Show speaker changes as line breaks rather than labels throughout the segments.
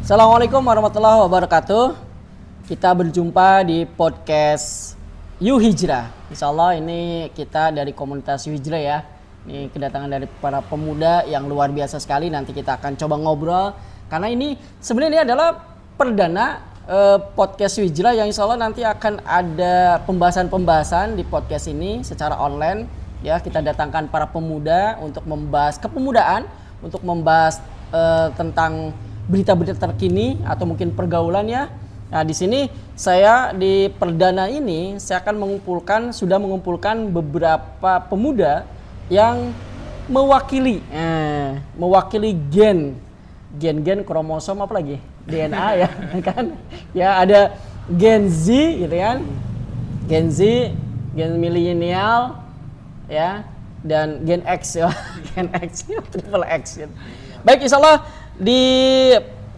Assalamualaikum warahmatullahi wabarakatuh. Kita berjumpa di podcast You Hijrah. Insya Allah ini kita dari komunitas You Hijrah ya. Ini kedatangan dari para pemuda yang luar biasa sekali. Nanti kita akan coba ngobrol. Karena ini sebenarnya adalah perdana podcast You Hijrah yang insya Allah nanti akan ada pembahasan-pembahasan di podcast ini secara online. Ya, kita datangkan para pemuda untuk membahas kepemudaan, untuk membahas tentang berita-berita terkini atau mungkin pergaulannya. Nah, di sini saya di perdana ini saya akan sudah mengumpulkan beberapa pemuda yang mewakili gen kromosom apa lagi? DNA ya kan? Ya ada Gen Z gitu kan. Gen Z, gen milenial ya, dan Gen X ya. Gen X, triple X gitu. Baik, insyaallah di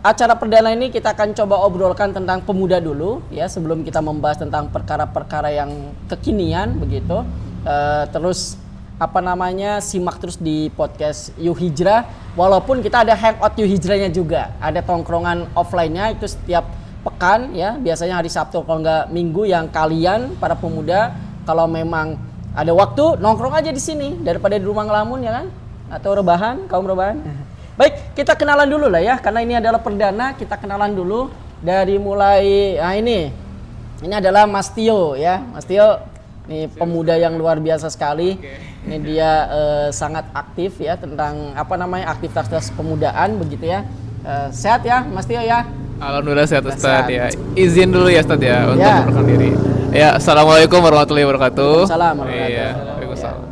acara perdana ini kita akan coba obrolkan tentang pemuda dulu ya, sebelum kita membahas tentang perkara-perkara yang kekinian begitu. Terus simak terus di podcast You Hijrah. Walaupun kita ada hangout You Hijrahnya juga, ada tongkrongan offline-nya itu setiap pekan ya, biasanya hari Sabtu kalau nggak Minggu, yang kalian para pemuda kalau memang ada waktu nongkrong aja di sini daripada di rumah ngelamun ya kan, atau kaum rebahan. Baik, kita kenalan dulu lah ya, karena ini adalah perdana. Kita kenalan dulu dari mulai, ini adalah Mas Tio ya. Mas Tio ini pemuda yang luar biasa sekali. Ini dia sangat aktif ya tentang aktivitas pemudaan begitu ya. Sehat ya Mas Tio ya?
Alhamdulillah sehat Ustadz ya. Izin dulu ya Ustadz ya untuk memperkenalkan diri. Ya, Assalamualaikum warahmatullahi wabarakatuh.
Waalaikumsalam warahmatullahi wabarakatuh.
Waalaikumsalam.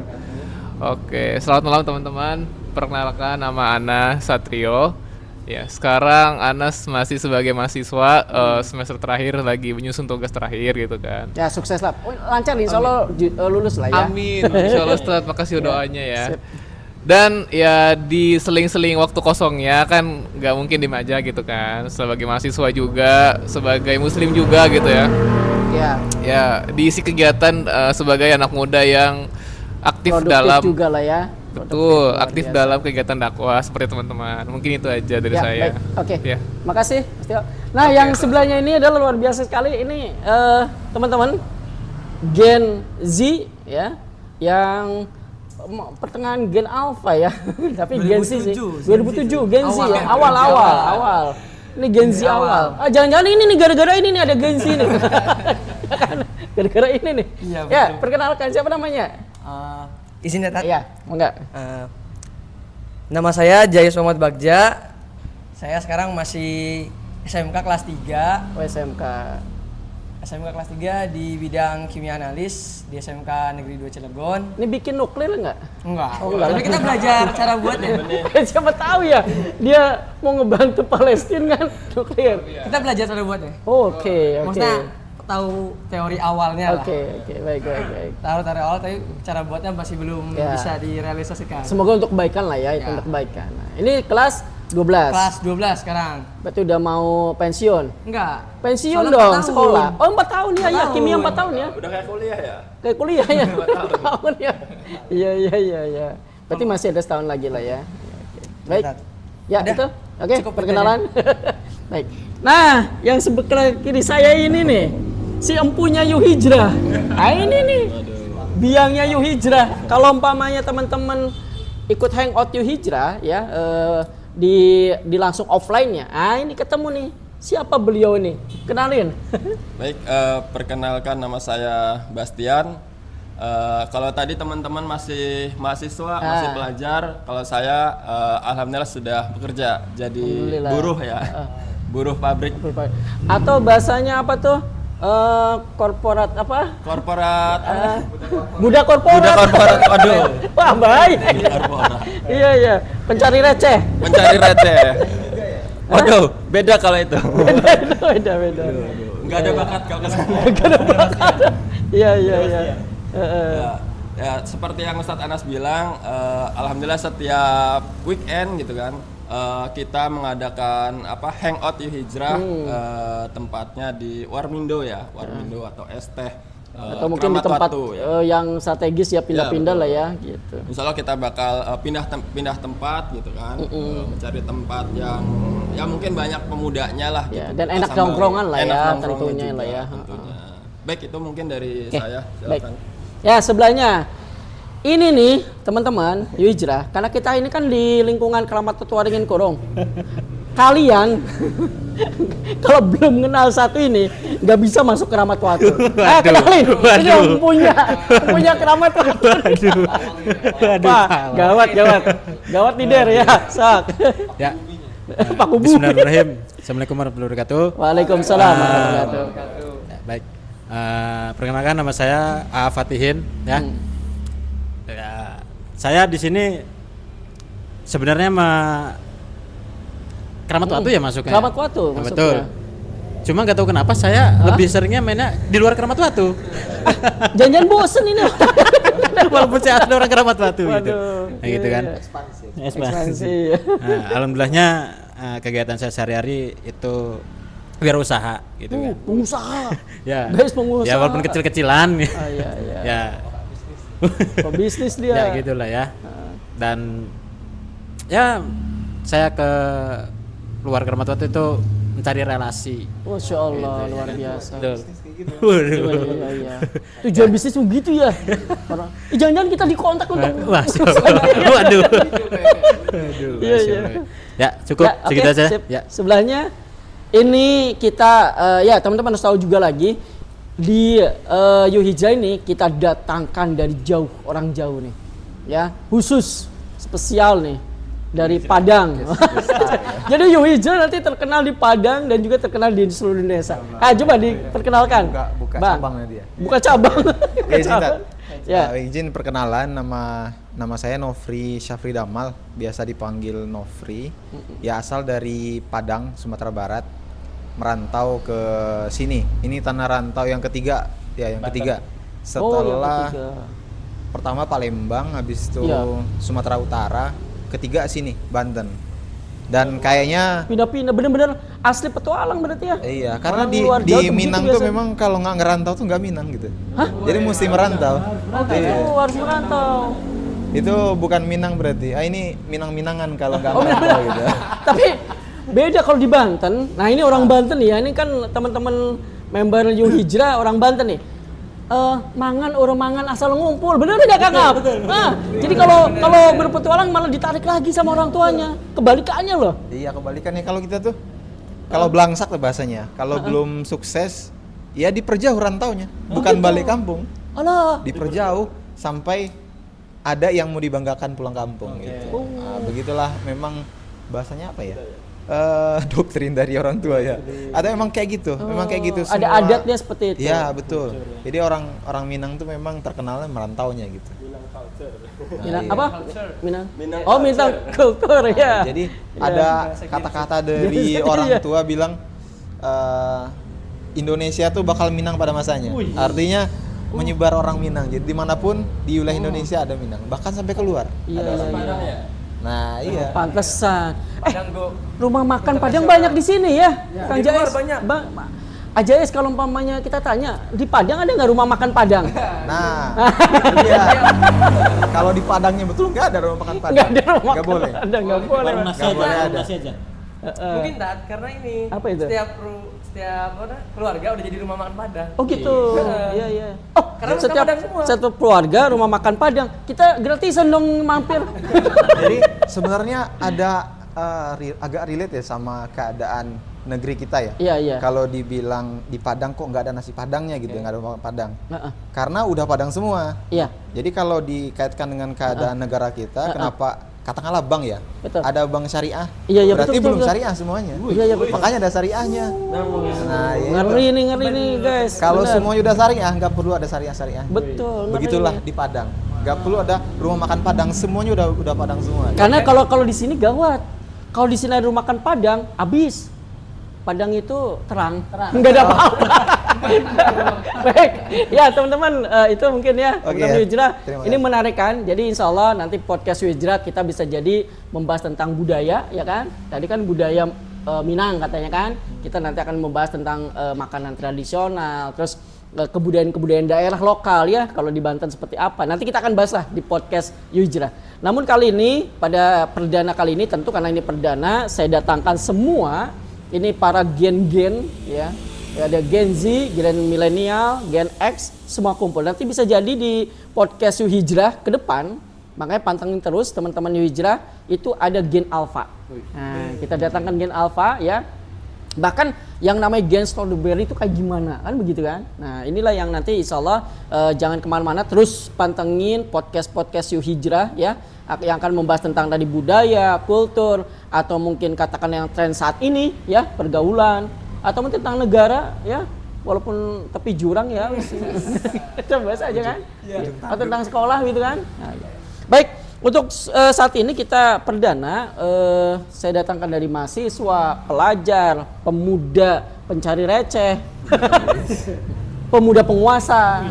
Oke, selamat malam teman-teman. Perkenalkan, nama Ana Satrio. Ya, sekarang Anas masih sebagai mahasiswa semester terakhir, lagi menyusun tugas terakhir gitu kan.
Ya, sukses lah. Lancar insya Allah lulus lah ya.
Amin. Insya Allah Ustaz, makasih doanya ya. Dan ya di seling-seling waktu kosongnya kan nggak mungkin diem aja gitu kan. Sebagai mahasiswa juga, sebagai muslim juga gitu ya. Ya, diisi kegiatan sebagai anak muda yang aktif
produktif
dalam
juga lah ya.
Betul, aktif dalam kegiatan dakwah seperti teman-teman. Mungkin itu aja dari saya.
Oke.
Ya.
Makasih, Mas Tio. Nah, yang sebelahnya ini adalah luar biasa sekali. Ini teman-teman Gen Z ya, yang pertengahan Gen Alpha ya. Tapi Gen Z sih. 2007 Gen Z ya. Awal. Ini Gen Z awal. Jangan-jangan ini nih gara-gara ini nih ada Gen Z nih. Gara-gara ini nih.
Iya,
ya, perkenalkan siapa namanya?
Izin ya Tat?
Iya, enggak.
Nama saya Jayus Muhammad Bagja. Saya sekarang masih SMK kelas 3. SMK kelas 3 di bidang kimia analis di SMK Negeri 2 Cilegon.
Ini bikin nuklir enggak?
Enggak.
Enggak.
Tapi kita belajar cara buatnya.
Siapa tahu ya, dia mau ngebantu Palestina kan nuklir.
Kita belajar cara buatnya.
Oke.
Maksudnya tahu teori awalnya lah.
Oke, baik.
Tahu teori awal, tapi cara buatnya masih belum bisa direalisasikan.
Semoga untuk kebaikan lah ya, itu untuk kebaikan. Nah, ini kelas 12.
Kelas 12 sekarang.
Berarti udah mau pensiun?
Enggak.
Pensiun
Soalnya
dong,
4 tahun.
sekolah. Oh, 4 tahun ya, ya, kimia 4 tahun ya.
Udah kayak kuliah ya?
Kayak kuliah ya, 4 tahun ya. Iya. Berarti masih ada setahun lagi lah ya. Baik. Ya,
udah.
itu. Oke,
Cukup
perkenalan. Baik. Nah, yang sebelah kiri saya ini nih, si empunya You Hijrah. Nah, ini nih. Biangnya You Hijrah. Kalau umpamanya teman-teman ikut hangout You Hijrah ya, di langsung offline-nya. Ah, ini ketemu nih. Siapa beliau nih? Kenalin.
Baik, perkenalkan nama saya Bastian. Kalau tadi teman-teman masih mahasiswa, masih pelajar. Kalau saya alhamdulillah sudah bekerja jadi buruh ya. Buruh pabrik.
Atau bahasanya apa tuh? Korporat apa?
Korporat
Budak korporat.
Budak korporat. Waduh.
Wah, bahaya. Iya. Pencari receh.
Waduh, beda kalau itu.
Beda.
Enggak ada bakat kalau kesana.
Enggak ada bakat. Iya.
Ya, seperti yang Ustadz Anas bilang, alhamdulillah setiap weekend gitu kan, kita mengadakan hangout You Hijrah, tempatnya di Warmindo ya, Warmindo atau es teh
atau mungkin di
keramat
tempat
waktu, ya.
yang strategis ya pindah-pindah
Ya,
lah ya gitu.
Insya Allah kita bakal pindah tempat gitu kan, mencari tempat yang ya mungkin banyak pemudanya lah.
Ya,
gitu.
dan enak
Sama
nongkrongan lah
enak
ya,
nongkrongnya
tentunya
juga,
lah ya.
tentunya. Baik, itu mungkin dari
Oke,
saya.
baik.
Silakan.
Ya sebelahnya ini nih teman-teman Yuhijrah, karena kita ini kan di lingkungan Keramat Tetuaringin Korong. Kalian kalau belum kenal satu ini nggak bisa masuk Keramat Watu. Kenalin, ini yang punya Keramat Watu. Wah, gawat nih Der ya, sak.
Ya.
Pak Kubu.
Bismillahirrahmanirrahim. Assalamualaikum warahmatullahi wabarakatuh.
Waalaikumsalam warahmatullahi wabarakatuh.
Ya, baik. Perkenalkan nama saya A Fatihin ya. Ya, saya di sini sebenarnya Keramat Watu ya masuknya.
Keramat Watu
Nah,
masuknya.
betul. Cuma nggak tahu kenapa saya lebih seringnya mainnya di luar Keramat Watu.
Jangan bosen ini.
Walaupun saya asli orang Keramat Watu gitu.
Waduh,
Nah, gitu kan.
Ekspansi.
Nah, alhamdulillahnya kegiatan saya sehari-hari itu wirausaha gitu kan.
Pengusaha.
Ya.
Guys, pengusaha.
Ya walaupun kecil-kecilan.
Iya.
Ya.
Pebisnis dia.
Ya gitulah ya. Dan ya saya ke luar Keramat Watu itu mencari relasi.
Masya Allah, luar biasa.
Betul.
Iya. Tujuan bisnis begitu ya. Orang, jangan-jangan kita dikontak untuk.
Waduh.
Iya.
Ya cukup
Ya,
segitu
oke,
aja.
sip.
Ya.
Sebelahnya ini kita ya teman-teman harus tahu juga lagi di Yuhijrah ini kita datangkan dari jauh, orang jauh nih. Ya, khusus spesial nih dari Padang. Jadi Yuhijrah nanti terkenal di Padang dan juga terkenal di seluruh Indonesia. Coba diperkenalkan.
Buka
Bang.
cabangnya dia.
Buka cabang.
Izin, Tat.
Ya.
Izin perkenalan, nama saya Nofri Syafri Damal, biasa dipanggil Nofri. Ya, asal dari Padang, Sumatera Barat. Merantau ke sini. Ini tanah rantau yang ketiga, ya yang ketiga. Setelah pertama Palembang, habis itu
Iya.
Sumatera Utara, ketiga sini Banten. Dan kayaknya
Pindah-pindah bener-bener asli petualang berarti ya.
iya, karena
Orang
di
luar jauh tuh
Minang
begitu
tuh
biasanya.
memang kalau nggak ngerantau tuh nggak Minang gitu. Jadi mesti merantau. Iya.
Harus merantau.
Itu bukan Minang berarti. Ini Minang-Minangan kalau nggak merantau gitu.
Tapi beda kalau di Banten. Nah ini orang Banten ya. Ini kan teman-teman member Yuhijrah orang Banten nih. Mangan orang mangan asal ngumpul, bener nggak Kang Ab? Nah, jadi kalau berpetualang malah ditarik lagi sama orang tuanya. Kebalikannya loh.
Iya, kebalikannya kalau kita tuh kalau belangsak tuh bahasanya. Kalau belum sukses, ya diperjauh rantaunya, bukan balik kampung.
Alah.
Diperjauh sampai ada yang mau dibanggakan pulang kampung gitu. Nah, begitulah memang bahasanya apa ya? Doktrin dari orang tua ya. Ada memang kayak gitu, memang kayak gitu.
Ada
semua.
adatnya seperti itu.
Iya betul. Jadi orang Minang tuh memang terkenalnya merantaunya gitu.
Minang
iya.
apa? Minang. Oh, Minang kultur ya.
Jadi ada kata-kata dari orang tua bilang Indonesia tuh bakal Minang pada masanya. Artinya menyebar orang Minang. Jadi dimanapun di wilayah Indonesia ada Minang, bahkan sampai keluar.
Iya.
Nah iya.
Pantesan. Rumah makan Padang banyak di sini ya, Kang Jais.
banyak.
Ajais kalau umpamanya kita tanya di Padang ada nggak rumah makan Padang?
Nah, iya. Kalau di Padangnya betul nggak ada rumah makan Padang.
Nggak ada rumah
Nggak
makan
boleh.
Padang, nggak boleh.
Nggak boleh ada.
Mungkin Tat, karena ini
Apa itu?
setiap keluarga udah jadi rumah makan Padang.
Oh gitu. Iya. Oh,
Karena
setiap
Padang semua.
satu keluarga rumah makan Padang. Kita gratisan dong mampir.
Jadi sebenarnya ada agak relate ya sama keadaan negeri kita ya.
Iya.
Kalau dibilang di Padang kok nggak ada nasi Padangnya gitu, nggak ada rumah Padang.
Heeh.
Karena udah Padang semua.
Iya.
Jadi kalau dikaitkan dengan keadaan negara kita, kenapa katakanlah bank ya?
Betul.
Ada bank syariah.
Iya,
Berarti
betul,
belum
betul.
syariah semuanya.
Iya, betul.
Makanya ada syariahnya. Nah, iya.
Ngeri nih guys.
Kalau
Bener.
semuanya udah syariah, nggak perlu ada syariah.
Betul. ngeri
Begitulah
nih.
di Padang. Nggak perlu ada rumah makan Padang, semuanya udah Padang semua.
Karena kalau di sini gawat. Kalau di sini ada rumah makan Padang, habis. Padang itu terang. Nggak ada apa-apa. Baik, ya teman-teman itu mungkin ya
Oke,
teman-teman Yuhijrah.
terima
Ini
kasih.
menarik kan? Jadi insya Allah nanti podcast Yuhijrah kita bisa jadi membahas tentang budaya, ya kan? Tadi kan budaya Minang katanya kan. Kita nanti akan membahas tentang makanan tradisional. Terus kebudayaan-kebudayaan daerah lokal ya, kalau di Banten seperti apa. Nanti kita akan bahas lah di podcast Hijrah. Namun kali ini, pada perdana kali ini, tentu karena ini perdana, saya datangkan semua ini para gen-gen ya. Ada Gen Z, Gen Milenial, Gen X, semua kumpul. Nanti bisa jadi di podcast Hijrah ke depan, makanya pantengin terus teman-teman Hijrah, itu ada Gen Alpha. Nah, kita datangkan Gen Alpha ya. Bahkan yang namanya Gen Strawberry itu kayak gimana kan begitu kan. Nah inilah yang nanti insya Allah jangan kemana-mana, terus pantengin podcast Hijrah ya, yang akan membahas tentang tadi budaya, kultur, atau mungkin katakan yang tren saat ini ya, pergaulan, atau mungkin tentang negara ya, walaupun tepi jurang ya kita bahas aja kan, atau tentang sekolah gitu kan. Nah, ya. Baik, untuk saat ini kita perdana, saya datangkan dari mahasiswa, pelajar, pemuda, pencari receh, pemuda penguasa,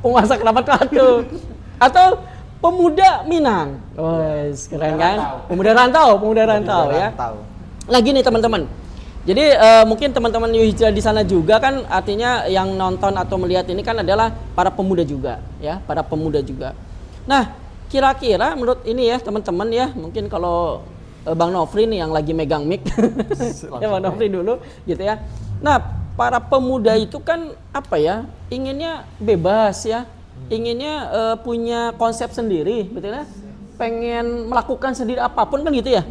penguasa kerabat katu, atau pemuda Minang. Wes, keren kan? Pemuda rantau ya. Lagi nih teman-teman. Jadi mungkin teman-teman Hijrah di sana juga kan, artinya yang nonton atau melihat ini kan adalah para pemuda juga ya, para pemuda juga. Nah, kira-kira menurut ini ya teman-teman ya, mungkin kalau Bang Nofri nih yang lagi megang mic, ya Bang Nofri dulu gitu ya. Nah, para pemuda itu kan apa ya, inginnya bebas ya, inginnya punya konsep sendiri, betul ya? Pengen melakukan sendiri apapun kan gitu ya.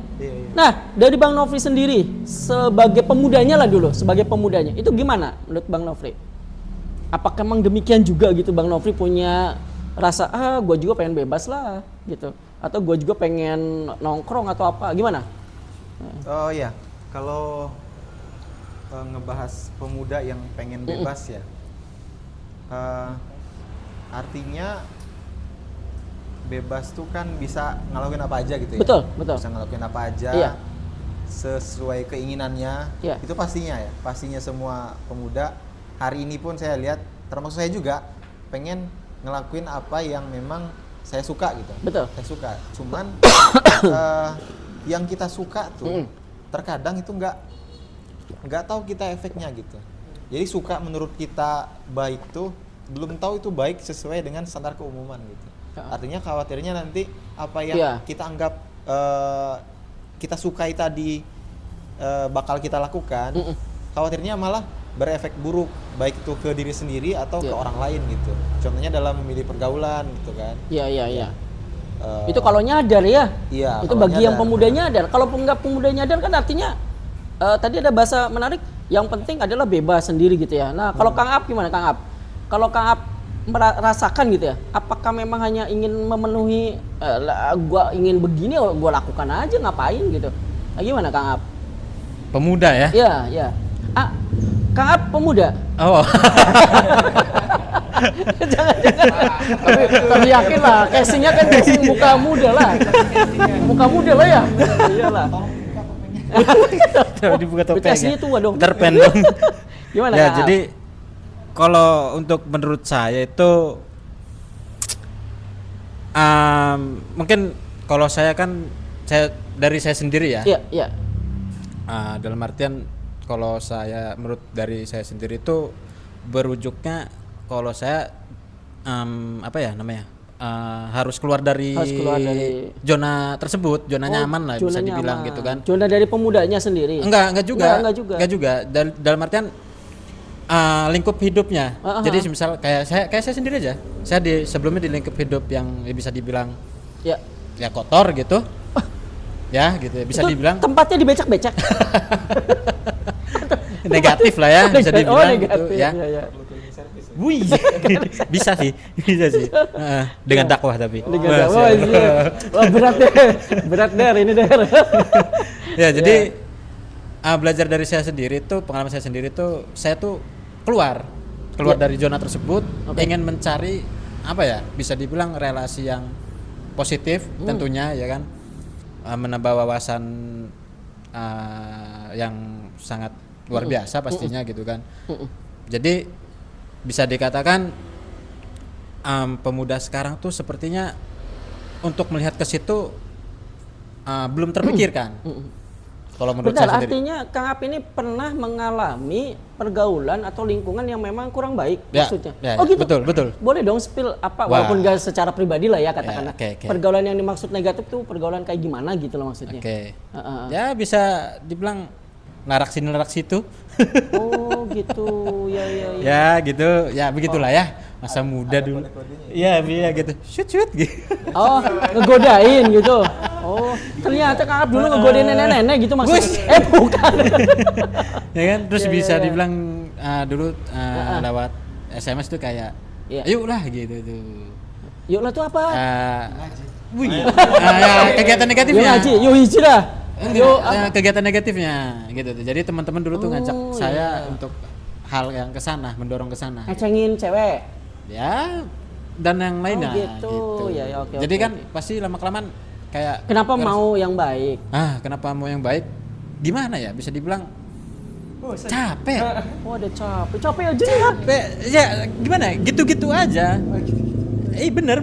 Nah, dari Bang Nofri sendiri sebagai pemudanya lah dulu, sebagai pemudanya itu gimana menurut Bang Nofri? Apakah memang demikian juga gitu Bang Nofri punya rasa gue juga pengen bebas lah gitu, atau gue juga pengen nongkrong atau apa, gimana?
Oh iya, kalau ngebahas pemuda yang pengen bebas ya, artinya bebas tuh kan bisa ngelakuin apa aja gitu ya.
Betul.
Bisa ngelakuin apa aja,
iya,
sesuai keinginannya.
Iya.
Itu pastinya ya. Pastinya semua pemuda hari ini pun saya lihat, termasuk saya juga pengen ngelakuin apa yang memang saya suka gitu.
Betul.
Saya suka. Cuman yang kita suka tuh terkadang itu nggak tahu kita efeknya gitu. Jadi suka menurut kita baik tuh belum tahu itu baik sesuai dengan standar keumuman gitu. Artinya khawatirnya nanti apa yang kita anggap kita sukai tadi bakal kita lakukan, khawatirnya malah berefek buruk, baik itu ke diri sendiri atau ke orang lain gitu. Contohnya dalam memilih pergaulan gitu kan. Iya.
Itu kalau nyadar ya.
Iya.
Itu bagi yang pemuda nyadar. Kalau nggak pemuda nyadar kan artinya tadi ada bahasa menarik, yang penting adalah bebas sendiri gitu ya. Nah kalau Kang Ap gimana Kang Ap? Kalau Kang Ap merasakan gitu ya, apakah memang hanya ingin memenuhi gua ingin begini, gua lakukan aja, ngapain gitu? Nah, gimana Kang Ap?
Pemuda ya?
Iya. Kang Ap pemuda.
Oh.
Jangan. Tapi yakin lah, casingnya kan casing muka muda lah. Muka muda lah ya. Iyalah.
Dibuka topeng.
Casingnya tua dong.
Terpen dong.
Gimana
ya,
Kang Ap?
jadi kalau untuk menurut saya itu mungkin kalau saya kan dari saya sendiri ya.
Iya.
Dalam artian kalau saya menurut dari saya sendiri itu berujuknya kalau saya harus keluar dari zona tersebut, zona nyaman lah bisa dibilang gitu kan.
Zona dari pemudanya sendiri.
Enggak juga. Dalam artian lingkup hidupnya. Jadi misal kayak saya sendiri aja. Saya sebelumnya di lingkup hidup yang bisa dibilang ya kotor gitu. Ya gitu ya, bisa
itu
dibilang
tempatnya di becak-becak.
Negatif lah ya, bisa dibilang
negatif,
gitu ya.
Iya.
Wih. bisa sih. Dengan dakwah tapi.
Wah, berat der ini der.
Ya, jadi belajar dari saya sendiri tuh, pengalaman saya sendiri tuh, saya tuh keluar dari zona tersebut, ingin mencari apa ya, bisa dibilang relasi yang positif tentunya ya kan, menambah wawasan yang sangat luar biasa pastinya gitu kan. Jadi bisa dikatakan pemuda sekarang tuh sepertinya untuk melihat ke situ belum terpikirkan. Kalau menurut
Bentar,
saya sendiri.
artinya Kang Ap ini pernah mengalami pergaulan atau lingkungan yang memang kurang baik
Ya,
maksudnya.
ya,
Oh
ya,
gitu.
betul.
Boleh dong spill apa
Wah.
walaupun gak secara pribadi lah ya katakanlah.
Ya, oke.
Pergaulan yang dimaksud negatif tuh pergaulan kayak gimana gitu loh maksudnya.
Oke.
Heeh.
Ya bisa dibilang narak situ.
Oh gitu. Ya.
Ya gitu. Ya begitulah ya. Masa muda dulu. Iya, gitu. Shoot gitu.
Oh, ngegodain gitu. Oh, ternyata Kang Ap dulu ngegodain nenek-nenek gitu maksudnya. Bukan.
Ya kan terus
Iya,
bisa
iya.
dibilang dulu lewat SMS tuh kayak
Iya.
ayo lah gitu tuh.
Yuk lah tuh apa?
Ya, kegiatan
Yuk
negatifnya.
ngaji, yuk hijrah. Yuk
Kegiatan negatifnya gitu tuh. Jadi teman-teman dulu tuh ngajak
Oh,
saya untuk hal yang kesana, mendorong kesana.
ngecengin cewek.
Ya dan yang lainnya
gitu. Ya, oke,
Jadi
oke,
kan pasti lama-kelamaan kayak
Kenapa mau yang baik?
kenapa mau yang baik? Gimana ya? Bisa dibilang capek.
Oh, ada capek aja.
Capek. Ya gimana? Gitu-gitu aja. Bener.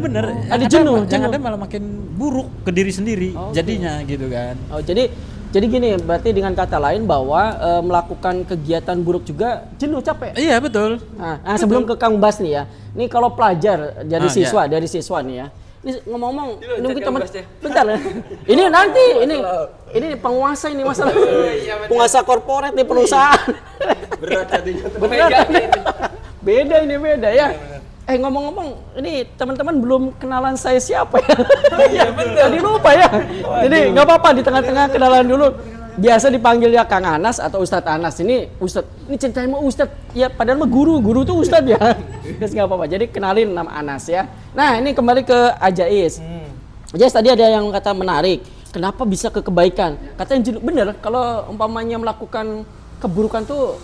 Ada jenuh.
Yang ada malah makin buruk ke diri sendiri jadinya gitu kan.
Oh, jadi gini, berarti dengan kata lain bahwa melakukan kegiatan buruk juga jenuh, capek.
Iya betul.
Nah, sebelum ke Kang Bas nih ya. Ini kalau pelajar dari siswa nih ya. Ini ngomong-ngomong, nunggu teman. Bentar. Ini nanti ini penguasa ini masalah. Penguasa korporat nih perusahaan.
Berat jadinya.
Beda ya. Ngomong-ngomong, ini teman-teman belum kenalan saya siapa ya? Iya betul. Tadi lupa ya. Jadi nggak apa-apa di tengah-tengah kenalan dulu. Biasa dipanggil ya Kang Anas atau Ustadz Anas. Ini ceritain mau Ustadz. Ya padahal mah guru tuh Ustadz ya. Terus nggak apa-apa. Jadi kenalin nama Anas ya. Nah ini kembali ke Ajais. Ajais tadi ada yang kata menarik. Kenapa bisa ke kebaikan? Katanya jenuh. Bener kalau umpamanya melakukan keburukan tuh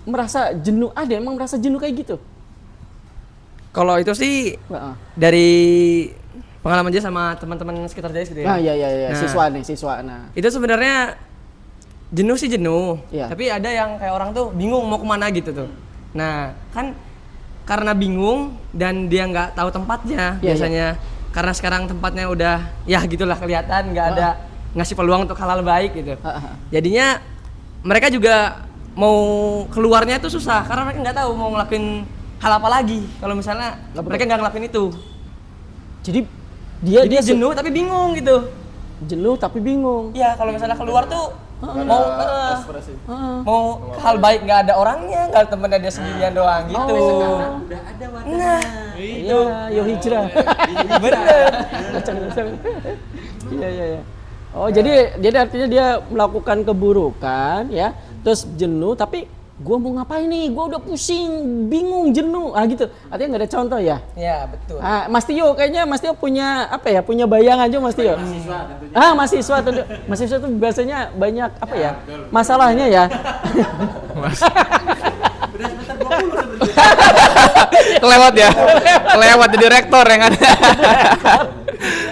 merasa jenuh. Ada emang merasa jenuh kayak gitu?
Kalau itu sih
Heeh.
dari pengalaman aja sama teman-teman sekitar Jais gitu ya.
Iya.
Nah.
Siswa. Nah,
Itu sebenarnya jenuh sih jenuh.
Iya.
Tapi ada yang kayak orang tuh bingung mau kemana gitu tuh. Nah, kan karena bingung dan dia nggak tahu tempatnya
Iya,
biasanya. Karena sekarang tempatnya udah ya gitulah kelihatan nggak ada ngasih peluang untuk hal-hal baik gitu. Jadinya mereka juga mau keluarnya itu susah karena mereka nggak tahu mau ngelakuin hal apa lagi kalau misalnya mereka nggak ngelakuin itu.
Jadi dia
Jenuh tapi bingung gitu.
jenuh tapi bingung.
Iya, kalau misalnya keluar tuh mau ke hal baik nggak ada orangnya, nggak ada temennya dia sendirian doang gitu.
Udah ada
Nah,
Iya, yo hijrah.
bener.
Iya. Oh, jadi artinya dia melakukan keburukan ya, terus jenuh tapi gua mau ngapain nih? Gua udah pusing, bingung, jenuh. Gitu. Artinya nggak ada contoh ya?
Ya, betul.
Mas Tio kayaknya Mas Tio punya apa ya? Punya bayangan juga Mas Tio. Mahasiswa tuh. Mahasiswa tuh biasanya banyak apa ya? Masalahnya ya.
Kelewat jadi rektor yang ada.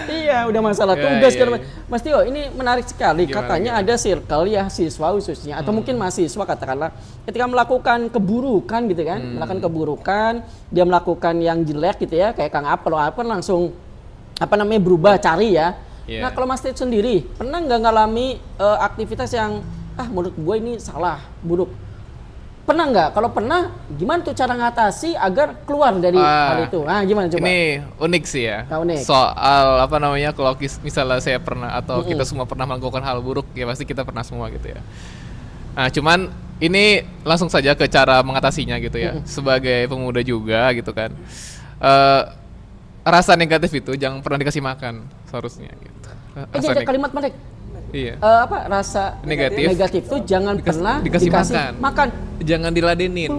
Iya, udah masalah
Ya,
tugas
iya,
kan. Mas Tio, ini menarik sekali.
Gimana,
Katanya ada circle ya siswa khususnya atau mungkin mahasiswa katakanlah ketika melakukan keburukan gitu kan, melakukan keburukan, dia melakukan yang jelek gitu ya, kayak Kang Ap, kalau Ap kan langsung berubah cari ya.
Iya.
Nah, kalau Mas Tio sendiri pernah nggak ngalami aktivitas yang menurut gue ini salah, buruk? Pernah nggak? Kalau pernah, gimana tuh cara ngatasi agar keluar dari hal itu? Gimana coba?
Ini unik sih ya.
Unik.
Soal kalau misalnya saya pernah atau kita semua pernah melakukan hal buruk, ya pasti kita pernah semua gitu ya. Nah, cuman ini langsung saja ke cara mengatasinya gitu ya. Sebagai pemuda juga gitu kan. Rasa negatif itu jangan pernah dikasih makan seharusnya gitu.
Jadi kalimat menarik.
Iya.
Rasa
Negatif.
negatif tuh jangan pernah
dikasih makan. Jangan diladenin.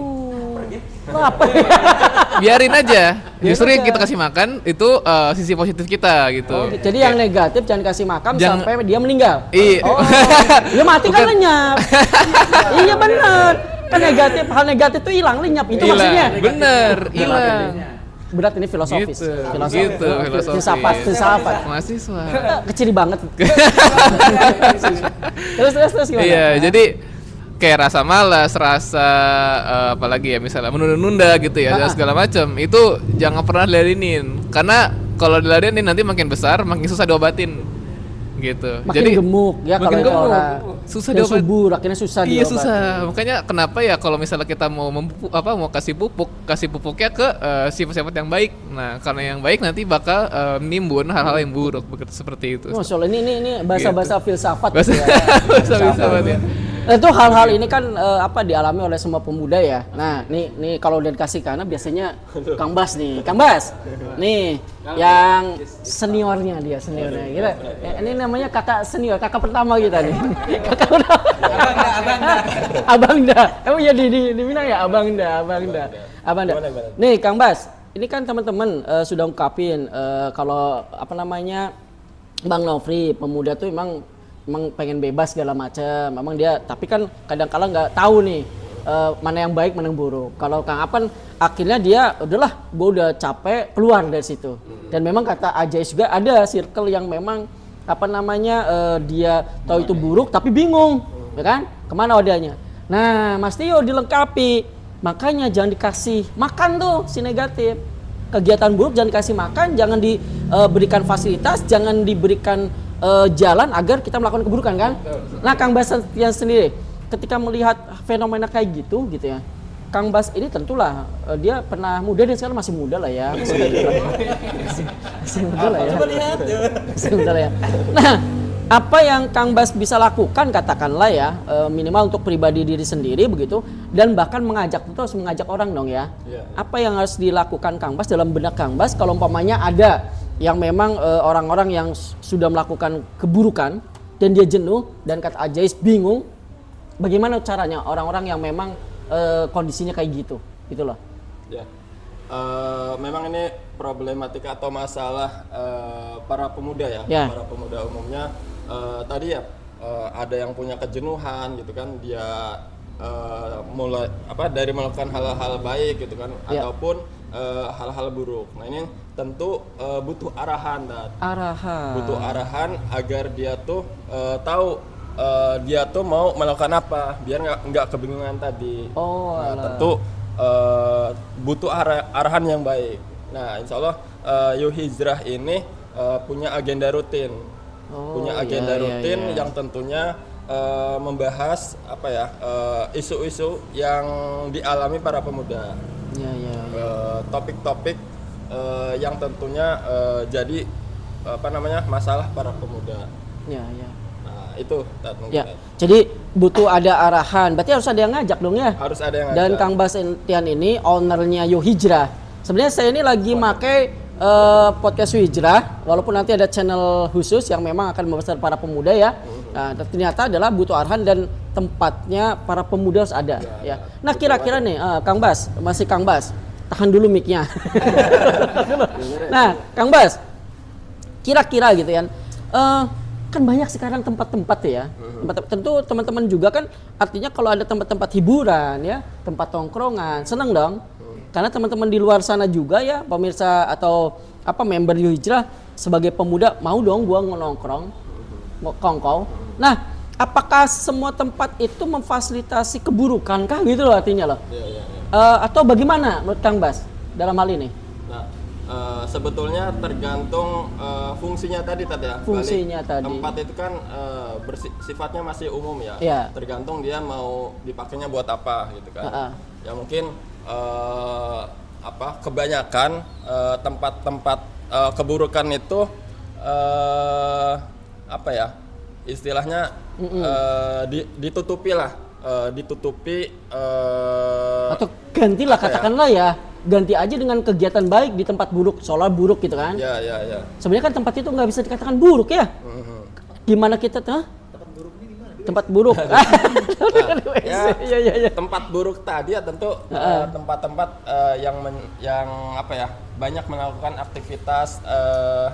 Apa?
Biarin aja. Justru yang
aja.
kita kasih makan itu sisi positif kita gitu.
Jadi yang negatif jangan kasih makan sampai dia meninggal.
Iya.
Ya mati kan lenyap. Iya benar. Kan hal negatif tuh hilang lenyap itu maksudnya.
Bener, hilang.
Berat ini filosofis.
Gitu, filosofis.
Filsafat.
Mahasiswa.
Kecil banget. terus gimana?
Iya, jadi kayak rasa malas, rasa apalagi ya misalnya menunda-nunda gitu ya dan segala macam itu jangan pernah diladenin karena kalau diladenin nanti makin besar makin susah diobatin gitu.
Makin gemuk ya kalau
makin
itu
gemuk.
orang.
Susah
Yang
diobat.
subur, akhirnya susah
Iya
diobat.
susah. Makanya kenapa ya kalau misalnya kita mau mau kasih pupuknya ke sifat-sifat yang baik. Nah, karena yang baik nanti bakal nimbun hal-hal yang buruk begitu seperti itu.
Oh, soal ini bahasa-bahasa filsafat
Bahasa
gitu ya.
filsafat ya.
Nah, itu hal-hal ini kan dialami oleh semua pemuda ya. Nah, nih kalau udah dikasih karena biasanya Kang Bas nih. Kang Bas. Nih, yang seniornya gitu. Ini namanya kakak senior, kakak pertama kita nih. Kakak pertama. Abangda. Emang ya di Minang ya Abangda. Nih, Kang Bas. Ini kan teman-teman sudah ungkapin kalau Bang Nofri pemuda tuh emang pengen bebas segala macam. Memang dia, tapi kan kadang-kala nggak tahu nih mana yang baik, mana yang buruk. Kalau Kang Apan akhirnya dia udahlah, gue udah capek keluar dari situ. Dan memang kata Ajais juga ada circle yang memang dia tahu itu buruk tapi bingung, ya kan? Kemana wadahnya? Nah, Mas Tio dilengkapi. Makanya jangan dikasih makan tuh si negatif. Kegiatan buruk jangan dikasih makan, jangan diberikan fasilitas, jangan diberikan jalan agar kita melakukan keburukan kan. Nah, Kang Bas yang sendiri ketika melihat fenomena kayak gitu ya, Kang Bas ini tentulah dia pernah muda dan sekarang masih muda lah ya. Masih muda lah ya. Masih muda lah ya. Nah, apa yang Kang Bas bisa lakukan katakanlah ya, minimal untuk pribadi diri sendiri begitu, dan bahkan harus mengajak orang dong ya. Apa yang harus dilakukan Kang Bas dalam benak Kang Bas kalau umpamanya ada yang memang orang-orang yang sudah melakukan keburukan dan dia jenuh dan kata Ajais bingung, bagaimana caranya orang-orang yang memang kondisinya kayak gitu loh.
Ya, memang ini problematika atau masalah para pemuda ya. Para pemuda umumnya tadi ya ada yang punya kejenuhan gitu kan, dia mulai dari melakukan hal-hal baik gitu kan, ataupun hal-hal buruk. Nah, ini tentu butuh arahan. Butuh arahan agar dia tuh tahu dia tuh mau melakukan apa biar nggak kebingungan tadi. Tentu butuh arahan yang baik. Nah, insya Allah Yo Hijrah ini punya agenda rutin. Yang tentunya membahas isu-isu yang dialami para pemuda. Topik-topik yang tentunya jadi masalah para pemuda. Nah, itu
jadi butuh ada arahan. Berarti harus ada yang ngajak dong ya.
Harus ada yang ngajak.
Dan Kang Bas Entian ini ownernya Yo Hijrah. Sebenarnya saya ini lagi pakai podcast Yo Hijrah, walaupun nanti ada channel khusus yang memang akan membesar para pemuda ya. Nah, ternyata adalah butuh arahan dan tempatnya para pemuda harus ada ya. Nah, kira-kira nih Kang Bas, tahan dulu mic-nya. Nah, Kang Bas, kira-kira gitu ya. Kan banyak sekarang tempat-tempat ya. Tentu teman-teman juga kan artinya kalau ada tempat-tempat hiburan ya, tempat tongkrongan, seneng dong. Karena teman-teman di luar sana juga ya, pemirsa atau member Yo Hijrah sebagai pemuda mau dong gua nongkrong, mau kongkow. Nah, apakah semua tempat itu memfasilitasi keburukan kah gitu loh artinya loh? Atau bagaimana menurut Kang Bas dalam hal ini?
Nah, sebetulnya tergantung fungsinya tadi ya. Tempat itu kan sifatnya masih umum ya. Tergantung dia mau dipakainya buat apa gitu kan. Ya mungkin kebanyakan tempat-tempat keburukan itu istilahnya ditutupi
atau gantilah katakanlah ya, ganti aja dengan kegiatan baik di tempat buruk, seolah buruk gitu kan.
Ya.
Sebenarnya kan tempat itu nggak bisa dikatakan buruk ya. Gimana kita tempat buruk.
Tempat buruk tadi ya tentu tempat-tempat yang banyak melakukan aktivitas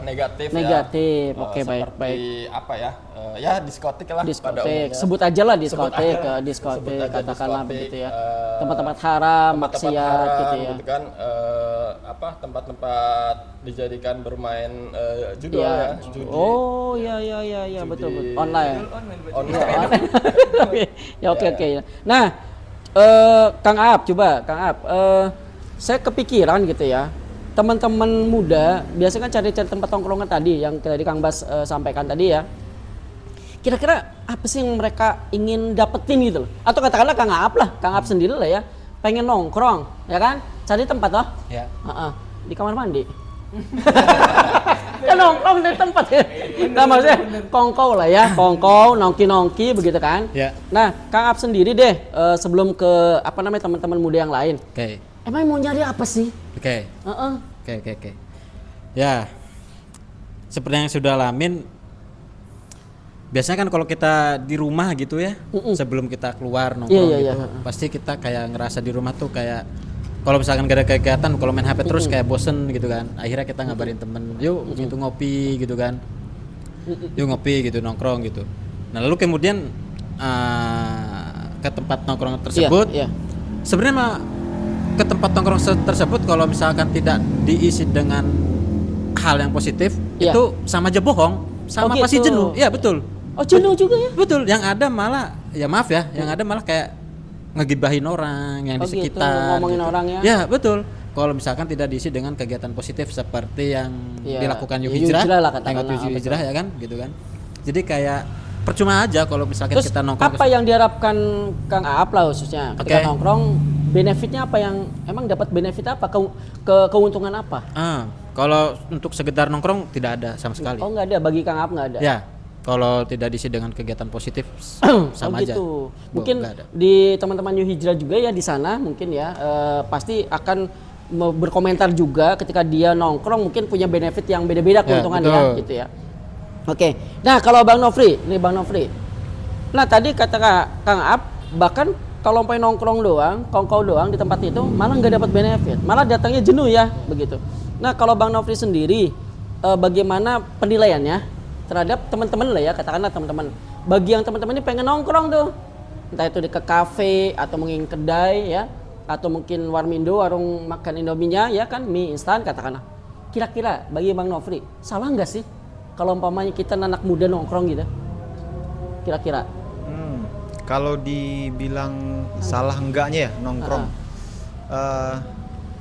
negatif.
Oke, baik.
Ya diskotik lah.
Sebut aja lah diskotik katakanlah begitu ya. Tempat-tempat haram, maksiat gitu ya.
Gitu kan, tempat-tempat dijadikan bermain judi ya. Judi.
Oh ya betul. Online. Ya oke. Nah, Kang Aap, saya kepikiran gitu ya. Teman-teman muda biasanya kan cari tempat tongkrongan tadi yang tadi Kang Bas sampaikan tadi ya. kira-kira apa sih yang mereka ingin dapetin gitu loh? Atau katakanlah Kang Aap lah, Kang Aap sendiri lah ya, pengen nongkrong, ya kan? Cari tempat loh.
Ya.
Di kamar mandi. Kan nongkrong di tempat ya. Nah maksudnya kongkow lah ya, kongkow, nongki-nongki begitu kan.
Ya.
Nah Kang Aap sendiri deh, sebelum ke apa namanya teman-teman muda yang lain.
Oke.
Emang mau nyari apa sih?
Oke. Oke. Ya. Seperti yang sudah alamin, biasanya kan kalau kita di rumah gitu ya, sebelum kita keluar nongkrong gitu, pasti kita kayak ngerasa di rumah tuh kayak kalau misalkan gak ada kegiatan, kalau main HP terus kayak bosen gitu kan. Akhirnya kita ngabarin temen, yuk gitu ngopi gitu kan, yuk ngopi gitu, nongkrong gitu. Nah lalu kemudian ke tempat nongkrong tersebut, sebenarnya mah ke tempat nongkrong tersebut kalau misalkan tidak diisi dengan hal yang positif, itu sama aja bohong, sama pasti jenuh. Iya betul.
Oh jenuh juga ya?
Betul, yang ada malah, ya maaf ya, yang ada malah kayak ngegibahin orang yang di sekitar.
Ngomongin
gitu.
orang ya?
Ya betul. Kalau misalkan tidak diisi dengan kegiatan positif seperti yang dilakukan Yu Hijrah, tengok Yu Hijrah ya kan, gitu kan. Jadi kayak percuma aja kalau misalkan
terus
kita nongkrong.
Apa yang diharapkan Kang Aap lah khususnya ketika nongkrong, benefitnya apa yang emang dapat benefit apa? Keuntungan apa?
Kalau untuk sekedar nongkrong tidak ada sama sekali.
Oh nggak ada, bagi Kang Aap nggak ada?
Ya. Kalau tidak diisi dengan kegiatan positif sama aja.
Gitu. Mungkin di teman-teman Yu Hijrah juga ya di sana mungkin ya pasti akan berkomentar juga ketika dia nongkrong mungkin punya benefit yang beda-beda keuntungannya ya, gitu ya. Oke. Nah, kalau Bang Nofri, nih Bang Nofri. Nah, tadi kata Kang Aap bahkan kalau main nongkrong doang, kongkow doang di tempat itu malah nggak dapat benefit, malah datangnya jenuh ya, begitu. Nah, kalau Bang Nofri sendiri bagaimana penilaiannya terhadap teman-teman lah ya, katakanlah teman-teman bagi yang teman-teman ini pengen nongkrong tuh, entah itu di ke kafe atau mungkin kedai ya, atau mungkin warmindo, warung makan Indominya ya kan, mie instan katakanlah. Kira-kira bagi Bang Nofri salah nggak sih kalau umpamanya kita anak muda nongkrong gitu? Kira-kira?
Kalau dibilang salah enggaknya ya nongkrong,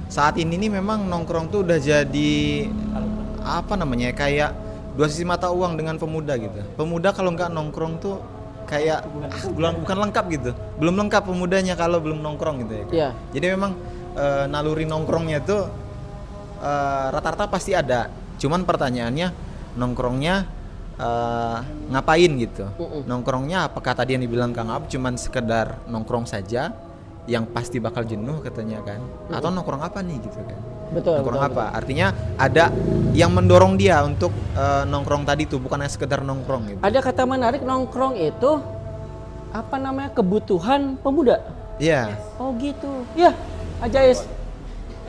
saat ini nih memang nongkrong tuh udah jadi apa namanya kayak dua sisi mata uang dengan pemuda gitu. Pemuda kalau nggak nongkrong tuh kayak bukan lengkap gitu. Belum lengkap pemudanya kalau belum nongkrong gitu ya. Kan? Jadi memang naluri nongkrongnya tuh rata-rata pasti ada. Cuman pertanyaannya nongkrongnya ngapain gitu. Nongkrongnya apakah tadi yang dibilang Kang Aap cuman sekedar nongkrong saja yang pasti bakal jenuh katanya kan. Atau nongkrong apa nih gitu kan. Nongkrong apa? Artinya ada yang mendorong dia untuk nongkrong tadi tuh, bukan hanya sekedar nongkrong gitu.
Ada kata menarik, nongkrong itu apa namanya, kebutuhan pemuda.
Iya.
Oh gitu. Ya, Ajais.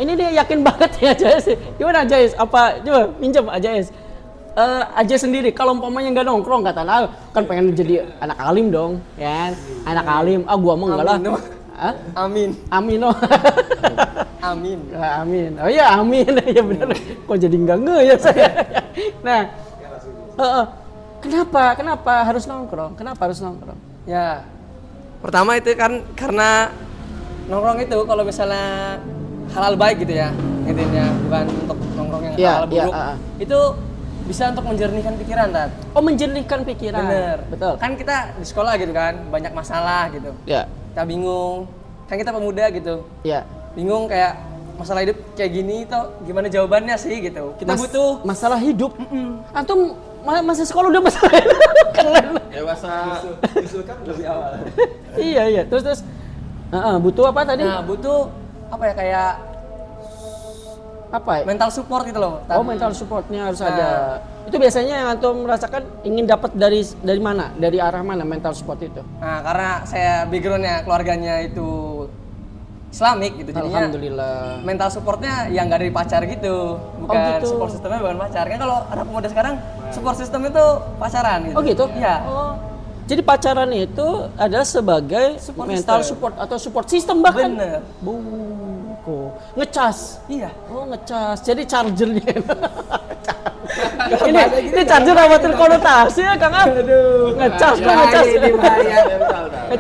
Ini dia yakin banget ya Ajais. Gimana Ajais? Apa coba minjem Ajais. Ajais sendiri kalau umpamanya nggak nongkrong katanya kan pengen jadi anak alim dong, ya. Anak alim. Gua mau enggak lah.
Amin.
Amin oh.
Amin.
Amin. Oh iya amin. Ya benar. Kok jadi enggak ya saya. Nah. Kenapa harus nongkrong? Kenapa harus nongkrong?
Ya. Pertama itu kan karena nongkrong itu kalau misalnya halal baik gitu ya. Intinya bukan untuk nongkrong yang halal buruk. Itu bisa untuk menjernihkan pikiran, Tat.
Oh, menjernihkan pikiran.
Bener.
Betul.
Kan kita di sekolah gitu kan, banyak masalah gitu.
Ya.
Kita bingung. Kan kita pemuda gitu.
Ya.
Bingung kayak masalah hidup kayak gini tuh gimana jawabannya sih gitu. Kita butuh
masalah hidup. Antum masih sekolah udah masalah hidup. Keren.
Dewasa usulkan lebih awal.
Iya. Terus butuh apa tadi?
Nah, butuh apa ya kayak apa ya? Mental support gitu loh.
Oh, mental supportnya harus ada. Itu biasanya yang antum merasakan ingin dapat dari mana? Dari arah mana mental support itu?
Nah, karena saya backgroundnya keluarganya itu Islamik gitu, jadinya
alhamdulillah.
Mental supportnya yang nggak dari pacar gitu, bukan
gitu.
Support sistemnya bukan pacar. Kan kalau anak pemuda sekarang support sistem itu pacaran gitu.
Oh gitu?
Iya.
Oh. Jadi pacaran itu adalah sebagai mental support atau support system bahkan.
Bener.
Ngecas.
Iya.
Oh ngecas. Jadi chargernya. ini charger apa terkonotasi ya Kang Aap? Ngecas tuh ngecas.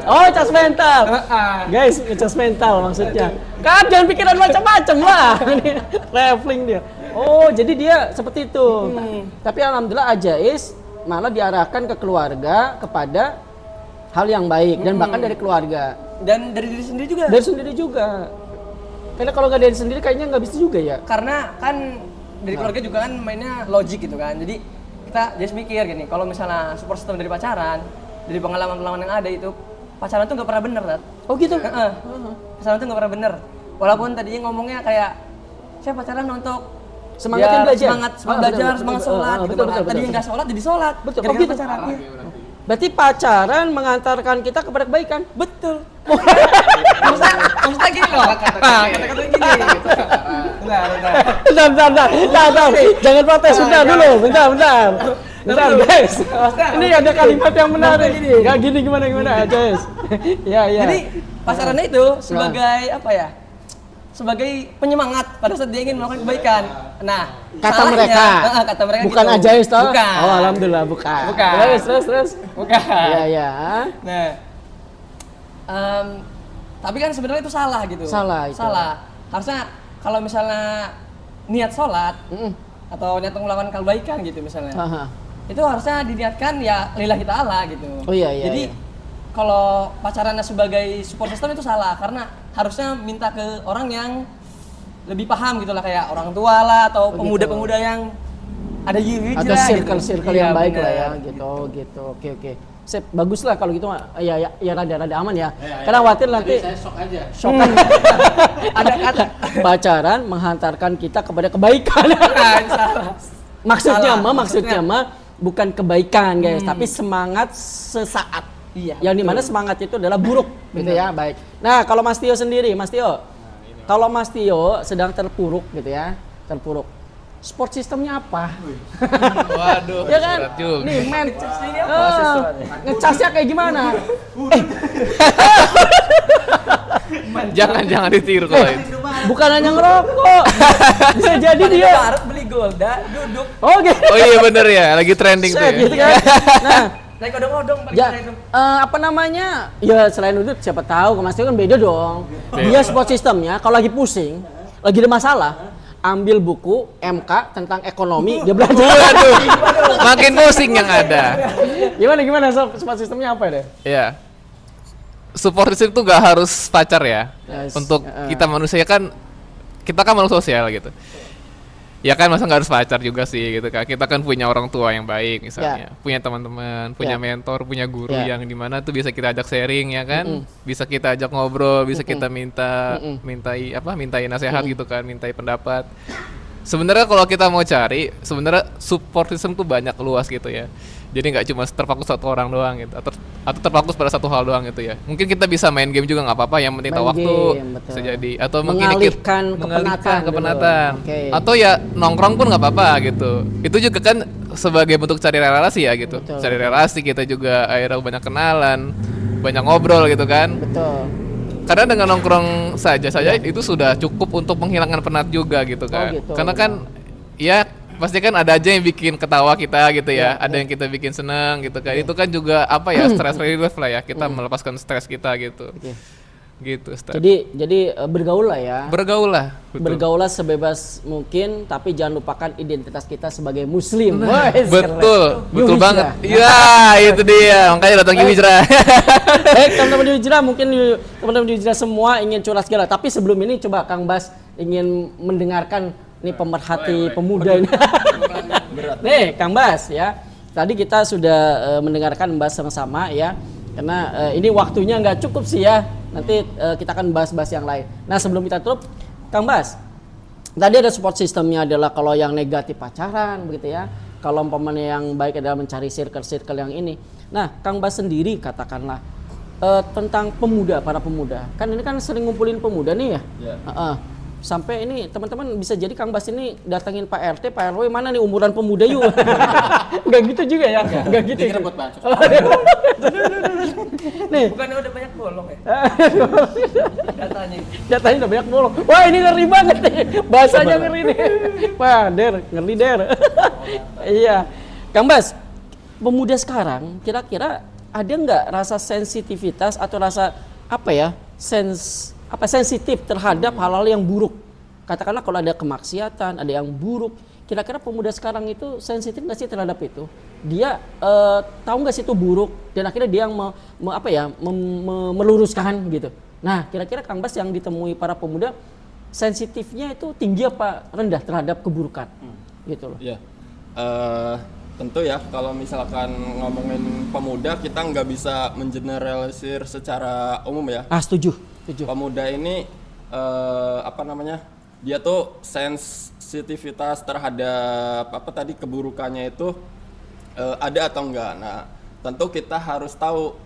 Oh cas mental. Guys ngecas mental maksudnya. Kan jangan pikiran macam-macam lah. Ini traveling dia. Oh jadi dia seperti itu. Tapi alhamdulillah Ajais malah diarahkan ke keluarga kepada hal yang baik dan bahkan dari keluarga
Dan dari diri sendiri juga.
dari sendiri juga. Karena kalau nggak dari sendiri kayaknya nggak bisa juga ya.
Karena kan dari keluarga juga kan mainnya logik gitu kan. Jadi kita just mikir gini, kalau misalnya support system dari pacaran, dari pengalaman-pengalaman yang ada itu, pacaran tuh nggak pernah bener, Tat.
Oh gitu.
Heeh. Pacaran tuh nggak pernah bener. Walaupun tadinya ngomongnya kayak saya pacaran untuk
Semangatin
biar
belajar.
semangat belajar, semangat sholat gitu kan. Tadinya nggak sholat jadi sholat.
Betul.
Gara-gara
Oh, gitu.
pacaran. Iya.
Berarti pacaran mengantarkan kita kepada kebaikan.
Betul. Maksudnya gini loh, kata-kata gini.
Bentar. Jangan protes, bentar guys. Ini ada kalimat yang menarik. Gak gini gimana guys. Ya.
Jadi pacarannya itu sebagai apa ya? Sebagai penyemangat pada saat dia ingin melakukan kebaikan. Nah,
Kata
salahnya-
mereka.
kata mereka
Bukan
gitu.
ajaib toh?
Bukan.
Oh, alhamdulillah bukan.
Bukan.
Terus.
Bukan.
Ya.
Nah, tapi kan sebenarnya itu salah gitu.
Salah itu.
Salah. Harusnya kalau misalnya niat sholat atau niat melakukan kebaikan gitu misalnya,
Aha.
itu harusnya diniatkan ya lillahi ta'ala gitu.
Oh, iya.
Jadi kalau pacarannya sebagai support system itu salah karena harusnya minta ke orang yang lebih paham gitu lah, kayak orang tua lah atau pemuda-pemuda yang ada hijrah
Ada
gitu.
circle
Iya,
yang baik
bener.
lah ya, gitu. Oke. Sip, bagus lah kalau gitu mah. Ya rada aman ya. Karena khawatir nanti
Saya shock aja.
shock.
Ada kata
Pacaran menghantarkan kita kepada kebaikan.
kan salah.
Maksudnya mah bukan kebaikan guys, tapi semangat sesaat.
Iya.
Yang dimana semangat itu adalah buruk, gitu ya. Baik. Nah, kalau Mas Tio sendiri, kalau Mas Tio sedang terpuruk gitu ya, sport sistemnya apa?
Waduh,
Ya kan?
berat juga.
Nih, ngecasnya kayak gimana?
Jangan ditiru kalau itu.
Bukan hanya ngerokok. Bisa jadi dia.
Barat beli Golda, duduk
Oh, gitu.
Oh iya bener ya, lagi trending tuh
Set,
ya.
gitu kan. Nah,
naik odong-odong paling
ya,
keren.
apa namanya? Ya selain itu siapa tahu, Mas Tio kan beda dong. Dia support sistemnya kalau lagi pusing, lagi ada masalah, ambil buku MK tentang ekonomi, dia belajar.
Waduh, makin pusing yang ada.
Gimana support sistemnya apa deh?
Ya. Support system tuh gak harus pacar ya.
Yes.
Untuk kita manusia kan, kita kan makhluk sosial gitu. Ya kan masa nggak harus pacar juga sih gitu kan. Kita kan punya orang tua yang baik misalnya, punya teman-teman, punya mentor, punya guru yang dimana tuh bisa kita ajak sharing ya kan, bisa kita ajak ngobrol, bisa kita mintai nasihat gitu kan, mintai pendapat. Sebenarnya kalau kita mau cari, sebenarnya support system tuh banyak luas gitu ya. Jadi nggak cuma terfokus satu orang doang gitu, atau terfokus pada satu hal doang gitu ya. Mungkin kita bisa main game juga nggak apa-apa, yang penting tahu waktu bisa jadi. Atau
mengalihkan
kepenatan.
Okay.
Atau ya nongkrong pun nggak apa-apa gitu. Itu juga kan sebagai bentuk cari relasi ya gitu.
Betul.
Cari relasi, kita juga akhirnya banyak kenalan, banyak ngobrol gitu kan.
Betul.
Karena dengan nongkrong saja itu sudah cukup untuk menghilangkan penat juga gitu kan.
gitu.
Karena kan ya pasti kan ada aja yang bikin ketawa kita gitu ya, ada yang kita bikin seneng gitu kan. Itu kan juga apa ya, stress relief lah ya, kita melepaskan stres kita gitu. Gitu. Step.
Jadi bergaul lah ya.
Bergaul lah. Betul.
Bergaulah sebebas mungkin, tapi jangan lupakan identitas kita sebagai muslim.
Betul
Hijrah.
banget. Iya, itu dia. Makanya datang ke Hijrah.
Baik, teman-teman di Hijrah, mungkin teman-teman di Hijrah semua ingin curhat segala. Tapi sebelum ini coba Kang Bas ingin mendengarkan nih pemerhati pemuda ini. Nih, Kang Bas ya. Tadi kita sudah mendengarkan Bas sama-sama ya. Karena ini waktunya nggak cukup sih ya. Nanti kita akan bahas-bahas yang lain. Nah, sebelum kita tutup, Kang Bas, tadi ada support sistemnya adalah kalau yang negatif pacaran begitu ya. Kalau umpamanya yang baik adalah mencari circle-circle yang ini. Nah, Kang Bas sendiri katakanlah tentang pemuda, para pemuda. Kan ini kan sering ngumpulin pemuda nih ya. Sampai ini teman-teman bisa jadi Kang Bas ini datangin Pak RT, Pak RW, mana nih umuran pemuda yuk. Enggak gitu juga ya. Enggak gitu.
Dikira buat bacot.
Nih,
Bukannya udah banyak bolong ya?
datanya udah banyak bolong. Wah, ini ngeri banget nih. Bahasanya ngeri nih. Wah, ngeri Der. Iya. Kang Bas, pemuda sekarang kira-kira ada nggak rasa sensitivitas atau rasa apa ya? Sensitif terhadap hal-hal yang buruk. Katakanlah kalau ada kemaksiatan, ada yang buruk, kira-kira pemuda sekarang itu sensitif nggak sih terhadap itu? Dia tahu nggak sih itu buruk dan akhirnya dia yang meluruskan gitu. Nah, kira-kira Kang Bas yang ditemui para pemuda sensitifnya itu tinggi apa rendah terhadap keburukan? Gitu loh.
Iya. Tentu ya kalau misalkan ngomongin pemuda kita nggak bisa mengeneralisir secara umum ya.
Setuju.
Pemuda ini dia tuh sensitivitas terhadap keburukannya itu ada atau enggak. Nah, tentu kita harus tahu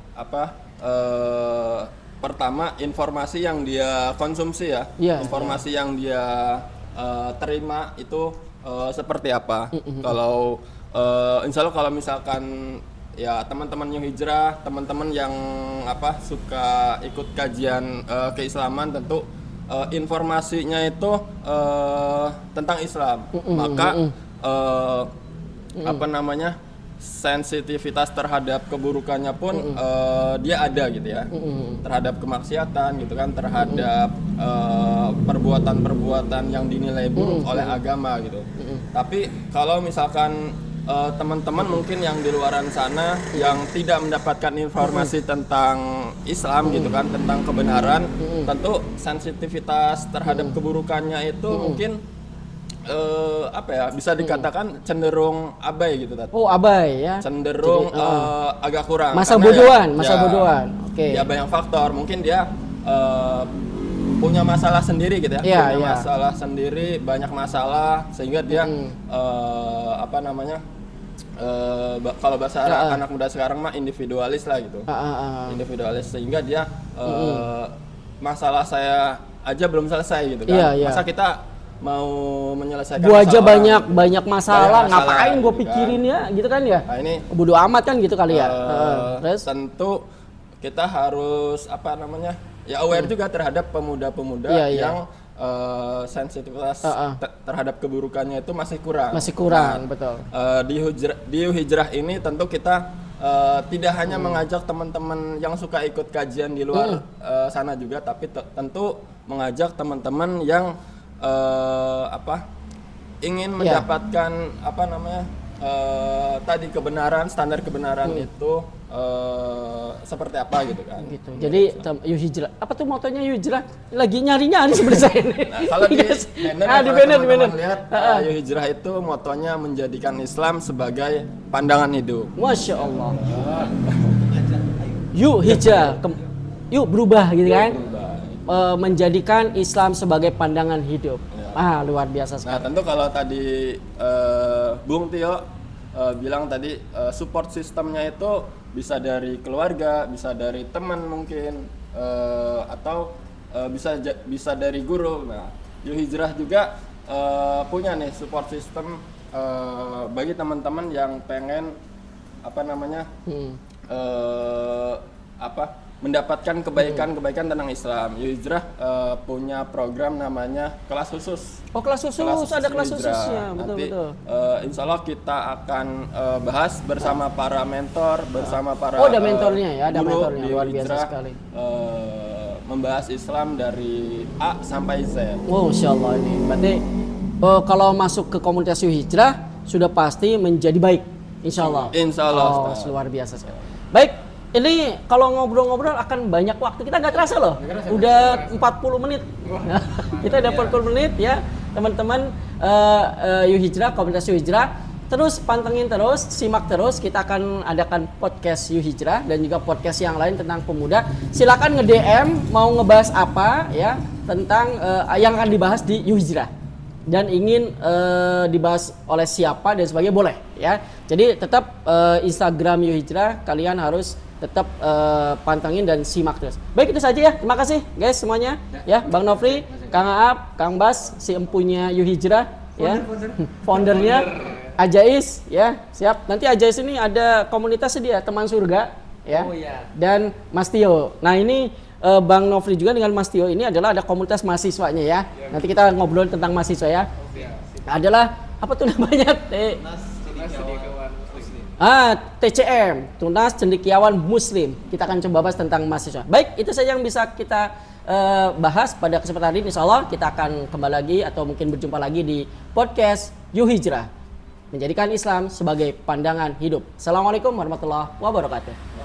pertama informasi yang dia konsumsi ya. Informasi yang dia terima itu seperti apa. Kalau insya Allah kalau misalkan ya teman-teman New Hijrah, teman-teman yang suka ikut kajian keislaman, tentu informasinya itu tentang Islam. Maka sensitivitas terhadap keburukannya pun dia ada gitu ya. Terhadap kemaksiatan gitu kan, terhadap perbuatan-perbuatan yang dinilai buruk oleh agama gitu. Tapi kalau misalkan teman-teman mungkin yang di luaran sana yang tidak mendapatkan informasi tentang Islam gitu kan, tentang kebenaran, tentu sensitivitas terhadap keburukannya itu mungkin bisa dikatakan cenderung abai gitu Tat.
Abai ya.
Cenderung agak kurang.
Masa bodohan. Oke.
Ya banyak faktor, mungkin dia punya masalah sendiri gitu ya. Masalah sendiri, banyak masalah sehingga dia kalau bahasa anak muda sekarang mah individualis lah gitu. Individualis sehingga dia masalah saya aja belum selesai gitu kan. Masa kita mau menyelesaikan
gua aja banyak masalah, ngapain gue pikirin kan? Ya gitu kan ya.
Nah, ini
bodo amat kan gitu kali ya. Terus
tentu kita harus aware juga terhadap pemuda-pemuda yang sensitivitas terhadap keburukannya itu masih kurang.
Betul.
Di Hijrah ini tentu kita tidak hanya mengajak teman-teman yang suka ikut kajian di luar sana juga, tapi tentu mengajak teman-teman yang ingin mendapatkan tadi kebenaran, standar kebenaran itu seperti apa gitu kan.
Gitu. Jadi Hijrah. Apa tuh motonya Hijrah? Lagi nyari sebenarnya saya ini.
Nah, kalau di banner lihat Hijrah itu motonya menjadikan Islam sebagai pandangan hidup.
Masya Allah. Yuk hijrah, yuk berubah gitu kan. Menjadikan Islam sebagai pandangan hidup. Luar biasa sekali.
Nah, tentu kalau tadi Bung Tio bilang tadi support sistemnya itu bisa dari keluarga, bisa dari teman mungkin, atau bisa dari guru. Nah, Hijrah juga punya nih support system bagi teman-teman yang pengen mendapatkan kebaikan-kebaikan tentang Islam. Hijrah punya program namanya kelas khusus.
Kelas khusus ada kelas khususnya, betul.
Insya Allah kita akan bahas bersama para mentor, bersama para
ada mentornya ya, ada
guru
mentornya, luar biasa sekali.
Membahas Islam dari A sampai Z.
Insya Allah ini. Berarti kalau masuk ke komunitas Hijrah sudah pasti menjadi baik, insya Allah.
Insya Allah.
Luar biasa sekali. Baik. Ini kalau ngobrol-ngobrol akan banyak waktu. Kita nggak terasa loh. Udah 40 menit. Kita udah 40 menit ya, teman-teman. Hijrah, komunitas Hijrah. Terus pantengin terus, simak terus. Kita akan adakan podcast Hijrah dan juga podcast yang lain tentang pemuda. Silakan nge-DM mau ngebahas apa ya tentang yang akan dibahas di Hijrah. Dan ingin dibahas oleh siapa dan sebagainya boleh ya. Jadi tetap Instagram Hijrah kalian harus tetap pantengin dan simak terus. Baik, itu saja ya. Terima kasih guys semuanya ya. Bang Nofri, Kang Aap, Kang Bas, si empunya Hijrah ya. Foundernya Ajais ya. Siap. Nanti Ajais ini ada komunitas dia teman surga ya. Dan Mas Tio. Nah, ini Bang Nofri juga dengan Mas Tio ini adalah ada komunitas mahasiswanya ya. Nanti kita ngobrol tentang mahasiswa ya. Adalah apa tuh namanya? TCM, Tunas Cendekiawan Muslim. Kita akan coba bahas tentang mahasiswa. Baik, itu saja yang bisa kita bahas pada kesempatan hari ini. Insyaallah kita akan kembali lagi atau mungkin berjumpa lagi di podcast Yuk hijrah, menjadikan Islam sebagai pandangan hidup. Assalamualaikum warahmatullahi wabarakatuh.